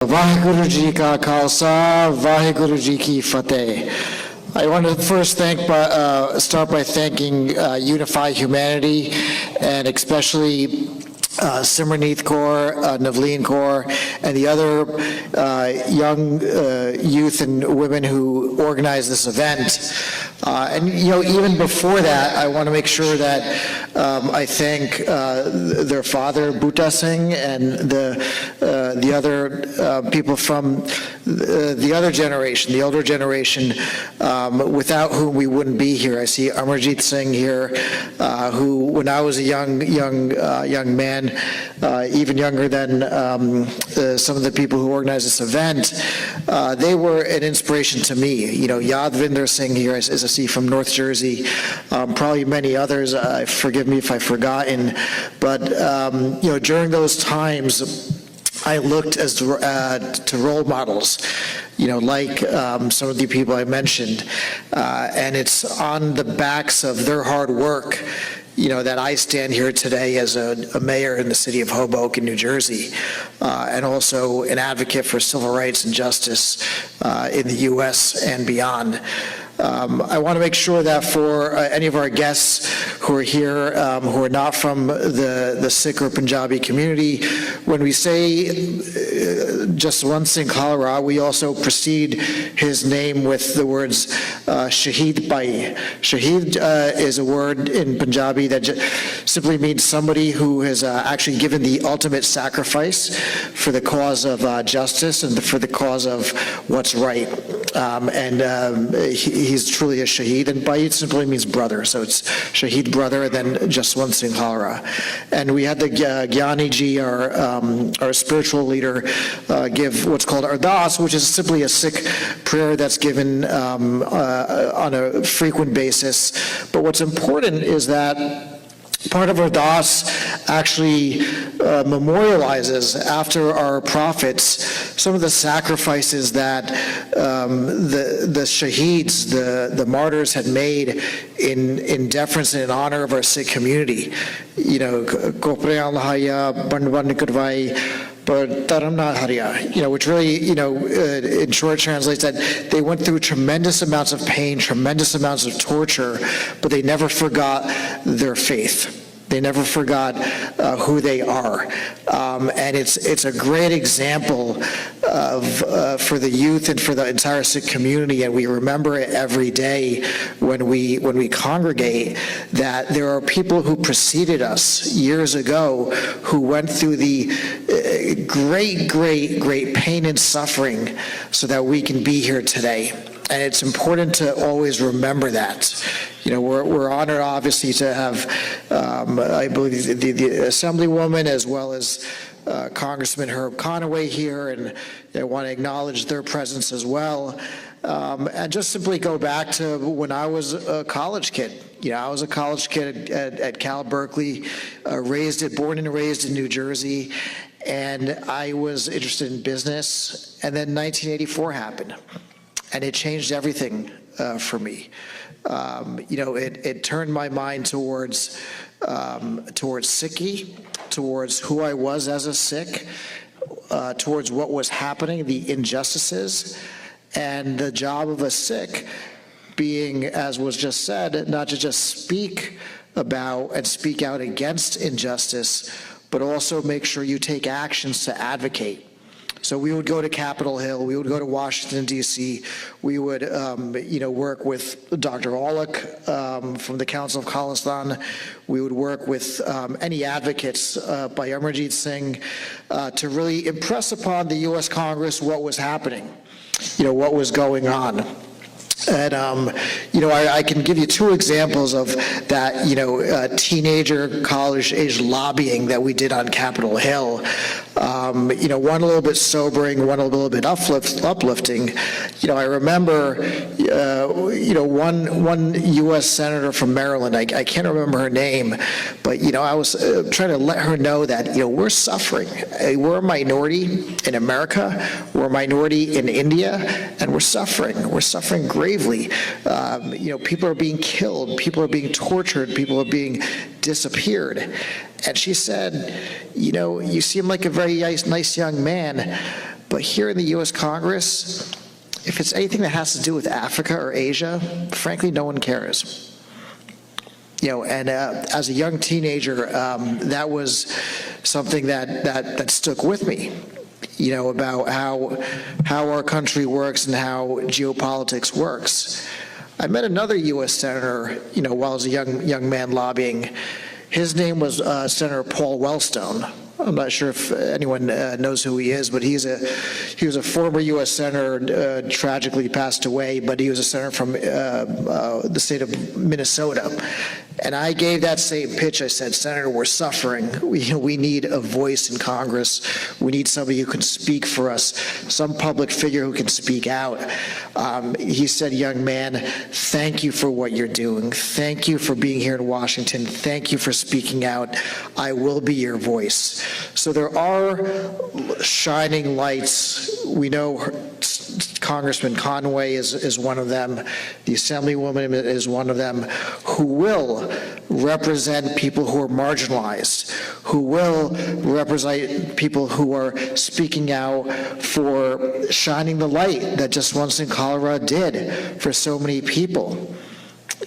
Vaheguru Ji Ka Khalsa, Vaheguru Ji Ki Fateh. I want to first start by thanking Unify Humanity, and especially Simranjeet Kaur, Navleen Kaur, and the other young youth and women who organized this event. And even before that, I want to make sure that I thank their father, Bhuta Singh, and the other people from the other generation, the older generation, without whom we wouldn't be here. I see Amarjit Singh here, who, when I was a young man, even younger than some of the people who organized this event, they were an inspiration to me. Yadvinder Singh here is from North Jersey, probably many others. Forgive me if I've forgotten, but during those times, I looked to role models, like some of the people I mentioned, and it's on the backs of their hard work, that I stand here today as a mayor in the city of Hoboken, New Jersey, and also an advocate for civil rights and justice in the U.S. and beyond. I want to make sure that for any of our guests who are here, who are not from the Sikh or Punjabi community, when we say Jaswant Singh Khalra, we also precede his name with the words Shaheed Bhai. Shaheed is a word in Punjabi that simply means somebody who has actually given the ultimate sacrifice for the cause of justice and for the cause of what's right. He's truly a Shaheed, and Bhai simply means brother, so it's Shaheed brother, and then Jaswant Singh Khalra. And we had the Gyani Ji, our spiritual leader, give what's called Ardas, which is simply a Sikh prayer that's given on a frequent basis. But what's important is that part of Ardas actually memorializes, after our prophets, some of the sacrifices that the Shaheeds, the martyrs, had made in deference and in honor of our Sikh community. Which really, in short translates that they went through tremendous amounts of pain, tremendous amounts of torture, but they never forgot their faith. They never forgot who they are. And it's a great example for the youth and for the entire Sikh community, and we remember it every day when we congregate, that there are people who preceded us years ago who went through the great pain and suffering so that we can be here today. And it's important to always remember that. We're honored, obviously, to have, I believe, the Assemblywoman as well as Congressman Herb Conaway here, and I want to acknowledge their presence as well. And just simply go back to when I was a college kid. I was a college kid at Cal Berkeley, born and raised in New Jersey, and I was interested in business. And then 1984 happened. And it changed everything for me. It turned my mind towards Sikhi, towards who I was as a Sikh, towards what was happening, the injustices, and the job of a Sikh being, as was just said, not to just speak about and speak out against injustice, but also make sure you take actions to advocate. So we would go to Capitol Hill, we would go to Washington, D.C., we would, work with Dr. Aulick from the Council of Khalistan, we would work with any advocates by Amarjit Singh to really impress upon the U.S. Congress what was happening, what was going on. And, I can give you two examples of that, teenager, college-age lobbying that we did on Capitol Hill. One a little bit sobering, one a little bit uplifting. I remember, one U.S. Senator from Maryland, I can't remember her name, but, I was trying to let her know that, we're suffering. We're a minority in America, we're a minority in India, and we're suffering. We're suffering greatly. People are being killed, people are being tortured, people are being disappeared. And she said, you seem like a very nice young man, But here in the US Congress, if it's anything that has to do with Africa or Asia, frankly, no one cares. And as a young teenager, that was something that stuck with me, about how our country works and how geopolitics works. I met another U.S. senator, while I was a young man lobbying. His name was Senator Paul Wellstone. I'm not sure if anyone knows who he is, but he was a former U.S. senator, tragically passed away, but he was a senator from the state of Minnesota. And I gave that same pitch. I said, Senator, we're suffering. We need a voice in Congress. We need somebody who can speak for us, some public figure who can speak out. He said, young man, thank you for what you're doing. Thank you for being here in Washington. Thank you for speaking out. I will be your voice. So there are shining lights. We know Congressman Conway is one of them. The Assemblywoman is one of them, who will represent people who are marginalized, who will represent people who are speaking out for shining the light that Jaswant Singh Khalra did for so many people.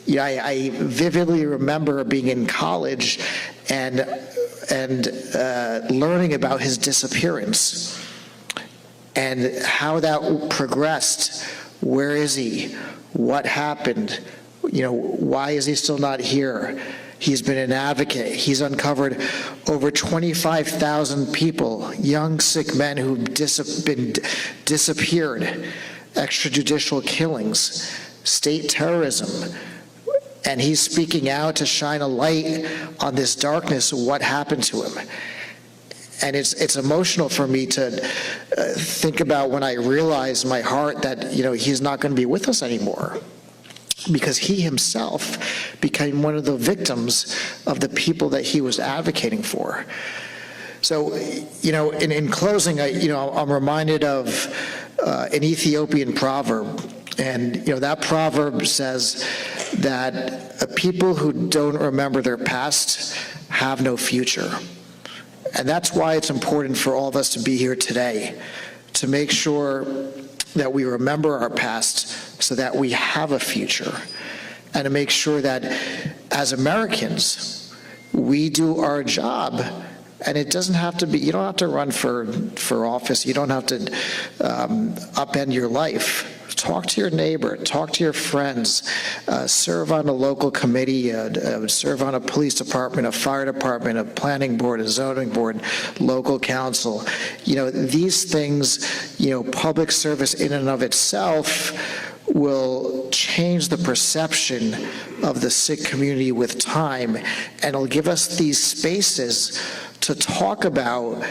I vividly remember being in college and learning about his disappearance and how that progressed. Where is he? What happened? Why is he still not here? He's been an advocate. He's uncovered over 25,000 people, young Sikh men who've been disappeared, extrajudicial killings, state terrorism. And he's speaking out to shine a light on this darkness of what happened to him. And it's emotional for me to think about when I realize in my heart that, he's not going to be with us anymore, because he himself became one of the victims of the people that he was advocating for. So, in closing, I'm reminded of an Ethiopian proverb. And, that proverb says that people who don't remember their past have no future. And that's why it's important for all of us to be here today, to make sure that we remember our past so that we have a future, and to make sure that as Americans, we do our job. And it doesn't have to be, you don't have to run for office. You don't have to upend your life. Talk to your neighbor, talk to your friends, serve on a local committee, serve on a police department, a fire department, a planning board, a zoning board, local council. These things, public service in and of itself will change the perception of the Sikh community with time, and it'll give us these spaces to talk about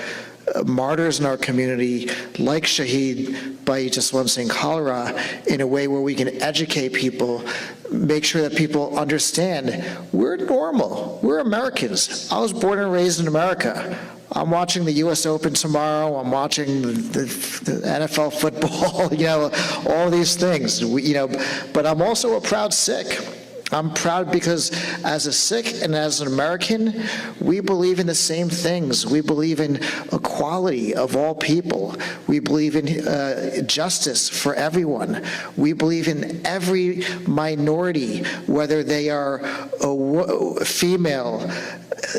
martyrs in our community, like Shaheed Jaswant Singh Khalra, in a way where we can educate people, make sure that people understand we're normal, we're Americans. I was born and raised in America. I'm watching the U.S. Open tomorrow. I'm watching the NFL football, all these things, but I'm also a proud Sikh. I'm proud because as a Sikh and as an American, we believe in the same things. We believe in equality of all people. We believe in justice for everyone. We believe in every minority, whether they are female,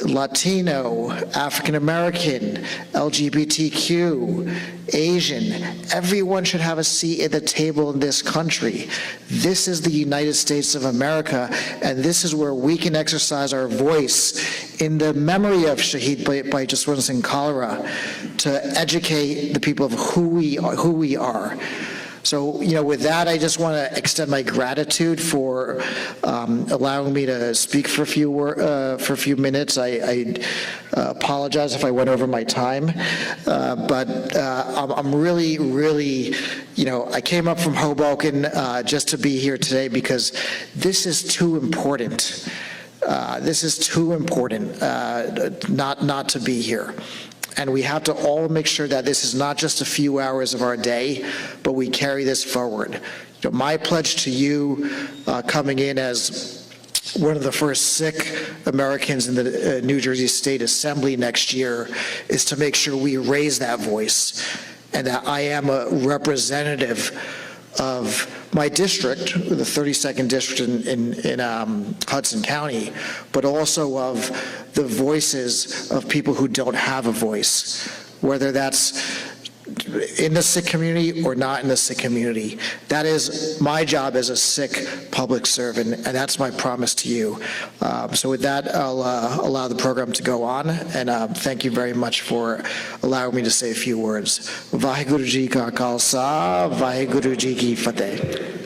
Latino, African American, LGBTQ, Asian. Everyone should have a seat at the table in this country. This is the United States of America, and this is where we can exercise our voice in the memory of Shaheed Jaswant Singh Khalra, to educate the people of who we are. So, with that, I just want to extend my gratitude for allowing me to speak for a few minutes. I apologize if I went over my time, but I'm really, really, I came up from Hoboken just to be here today because this is too important. This is too important not to be here. And we have to all make sure that this is not just a few hours of our day, but we carry this forward. My pledge to you coming in as one of the first Sikh Americans in the New Jersey State Assembly next year is to make sure we raise that voice and that I am a representative of my district, the 32nd district in Hudson County, but also of the voices of people who don't have a voice, whether that's in the Sikh community or not in the Sikh community. That is my job as a Sikh public servant, and that's my promise to you. So with that, I'll allow the program to go on, and thank you very much for allowing me to say a few words. Vaheguru Ji Ka Khalsa, Vaheguru Ji Ki Fateh.